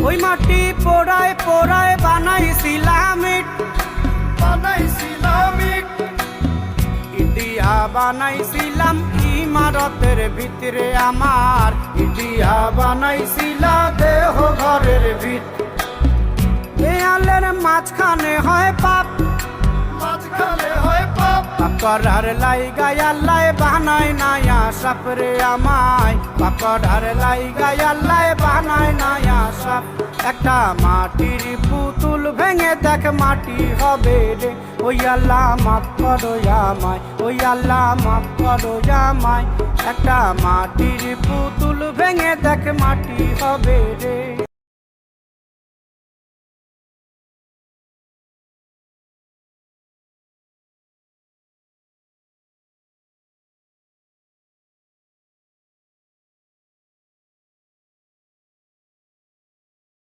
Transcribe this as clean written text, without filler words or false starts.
ওই মাটি পোড়ায় পোড়ায় বানাইছিলাম ইট, ইটিয়া বানাইছিলাম ইমারতের ভিতরে আমার, ইটিয়া বানাইছিলা দেহ ঘরের ভিত। দেয়ালের মাঝখানে হয় পাপ, পাকড়ার লাইগায় আল্লাহ বানায় নায়া সাপ রে আমায়, পাকড়ার লাইগায় আল্লাহ বানায় নায়া সাপ। একটা মাটির পুতুল ভেঙে দেখ মাটি হবে রে, ওই আল্লাহ মাফ করো আমায়, ওই আল্লাহ মাফ করো আমায়। একটা মাটির পুতুল ভেঙে দেখ মাটি হবে রে।